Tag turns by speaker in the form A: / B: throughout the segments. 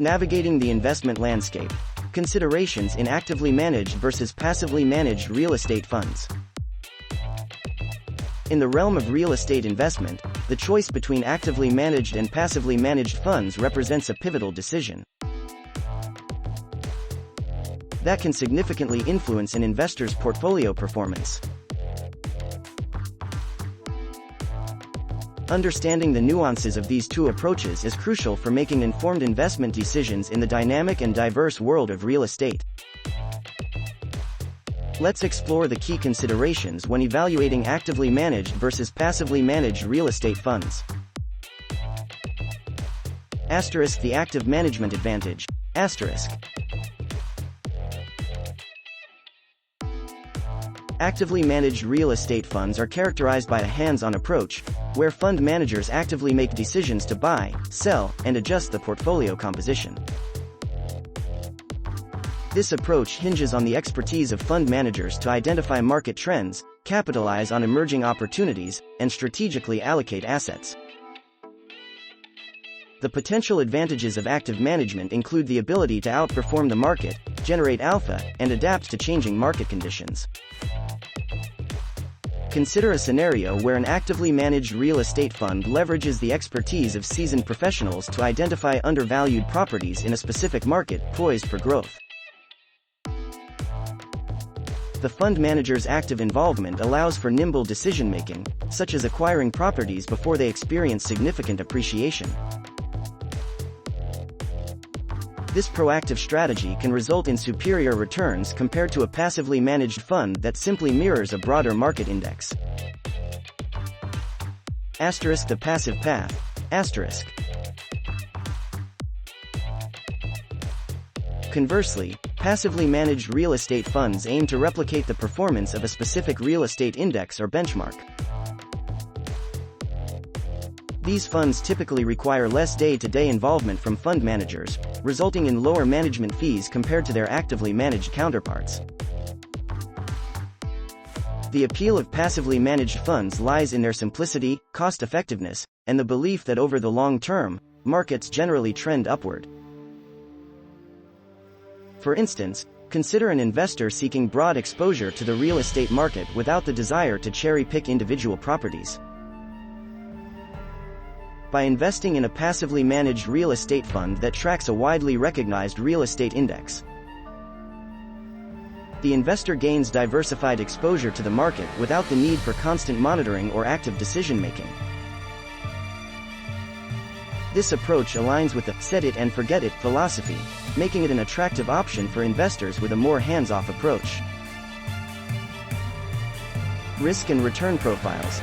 A: Navigating the investment landscape. Considerations in actively managed versus passively managed real estate funds. In the realm of real estate investment, the choice between actively managed and passively managed funds represents a pivotal decision that can significantly influence an investor's portfolio performance. Understanding the nuances of these two approaches is crucial for making informed investment decisions in the dynamic and diverse world of real estate. Let's explore the key considerations when evaluating actively managed versus passively managed real estate funds. The active management advantage. Actively managed real estate funds are characterized by a hands-on approach, where fund managers actively make decisions to buy, sell, and adjust the portfolio composition. This approach hinges on the expertise of fund managers to identify market trends, capitalize on emerging opportunities, and strategically allocate assets. The potential advantages of active management include the ability to outperform the market, generate alpha, and adapt to changing market conditions. Consider a scenario where an actively managed real estate fund leverages the expertise of seasoned professionals to identify undervalued properties in a specific market poised for growth. The fund manager's active involvement allows for nimble decision-making, such as acquiring properties before they experience significant appreciation. This proactive strategy can result in superior returns compared to a passively managed fund that simply mirrors a broader market index. The passive path. Conversely, passively managed real estate funds aim to replicate the performance of a specific real estate index or benchmark. These funds typically require less day-to-day involvement from fund managers, resulting in lower management fees compared to their actively managed counterparts. The appeal of passively managed funds lies in their simplicity, cost-effectiveness, and the belief that over the long term, markets generally trend upward. For instance, consider an investor seeking broad exposure to the real estate market without the desire to cherry-pick individual properties. By investing in a passively managed real estate fund that tracks a widely recognized real estate index, the investor gains diversified exposure to the market without the need for constant monitoring or active decision-making. This approach aligns with the set it and forget it philosophy, making it an attractive option for investors with a more hands-off approach. Risk and return profiles.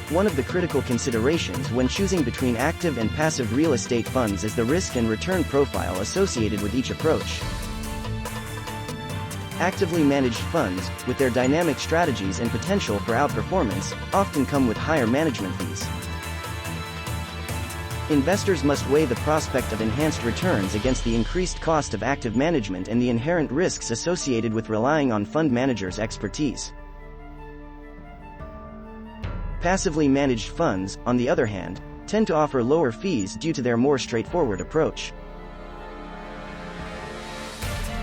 A: One of the critical considerations when choosing between active and passive real estate funds is the risk and return profile associated with each approach. Actively managed funds, with their dynamic strategies and potential for outperformance, often come with higher management fees. Investors must weigh the prospect of enhanced returns against the increased cost of active management and the inherent risks associated with relying on fund managers' expertise. Passively managed funds, on the other hand, tend to offer lower fees due to their more straightforward approach.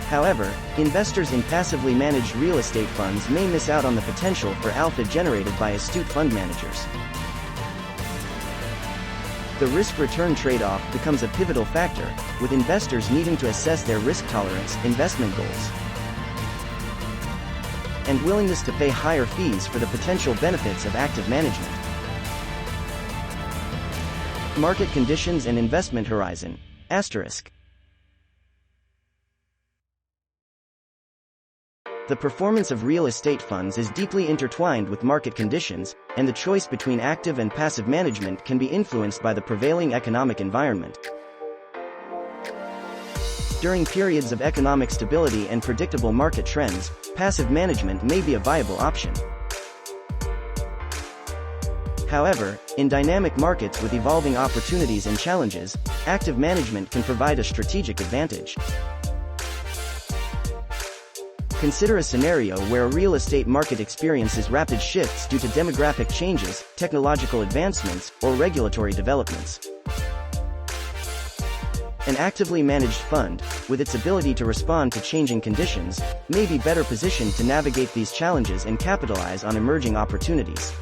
A: However, investors in passively managed real estate funds may miss out on the potential for alpha generated by astute fund managers. The risk-return trade-off becomes a pivotal factor, with investors needing to assess their risk tolerance, investment goals, and willingness to pay higher fees for the potential benefits of active management. Market conditions and investment horizon. The performance of real estate funds is deeply intertwined with market conditions, and the choice between active and passive management can be influenced by the prevailing economic environment. During periods of economic stability and predictable market trends, passive management may be a viable option. However, in dynamic markets with evolving opportunities and challenges, active management can provide a strategic advantage. Consider a scenario where a real estate market experiences rapid shifts due to demographic changes, technological advancements, or regulatory developments. An actively managed fund, with its ability to respond to changing conditions, may be better positioned to navigate these challenges and capitalize on emerging opportunities.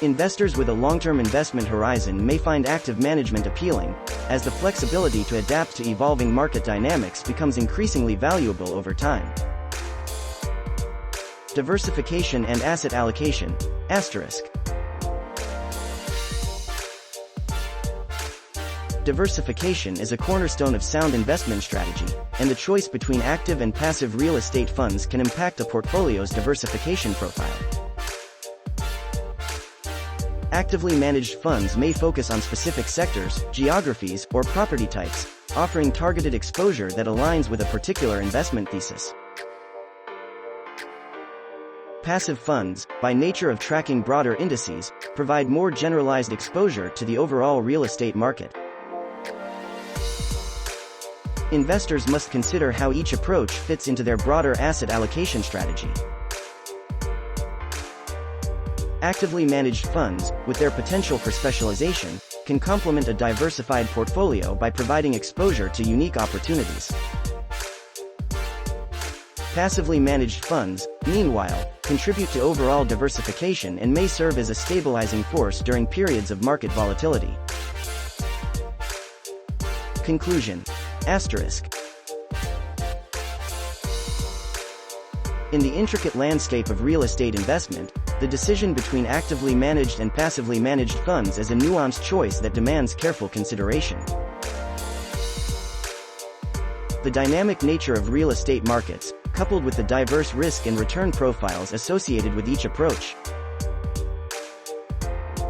A: Investors with a long-term investment horizon may find active management appealing, as the flexibility to adapt to evolving market dynamics becomes increasingly valuable over time. Diversification and asset allocation, asterisk. Diversification is a cornerstone of sound investment strategy, and the choice between active and passive real estate funds can impact a portfolio's diversification profile. Actively managed funds may focus on specific sectors, geographies, or property types, offering targeted exposure that aligns with a particular investment thesis. Passive funds, by nature of tracking broader indices, provide more generalized exposure to the overall real estate market. Investors must consider how each approach fits into their broader asset allocation strategy. Actively managed funds, with their potential for specialization, can complement a diversified portfolio by providing exposure to unique opportunities. Passively managed funds, meanwhile, contribute to overall diversification and may serve as a stabilizing force during periods of market volatility. Conclusion. Asterisk. In the intricate landscape of real estate investment, the decision between actively managed and passively managed funds is a nuanced choice that demands careful consideration. The dynamic nature of real estate markets, coupled with the diverse risk and return profiles associated with each approach,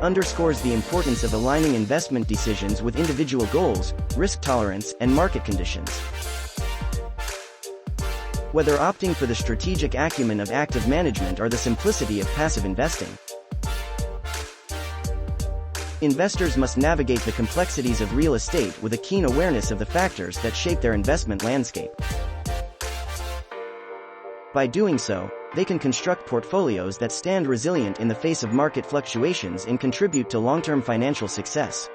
A: underscores the importance of aligning investment decisions with individual goals, risk tolerance, and market conditions. Whether opting for the strategic acumen of active management or the simplicity of passive investing, investors must navigate the complexities of real estate with a keen awareness of the factors that shape their investment landscape. By doing so, they can construct portfolios that stand resilient in the face of market fluctuations and contribute to long-term financial success.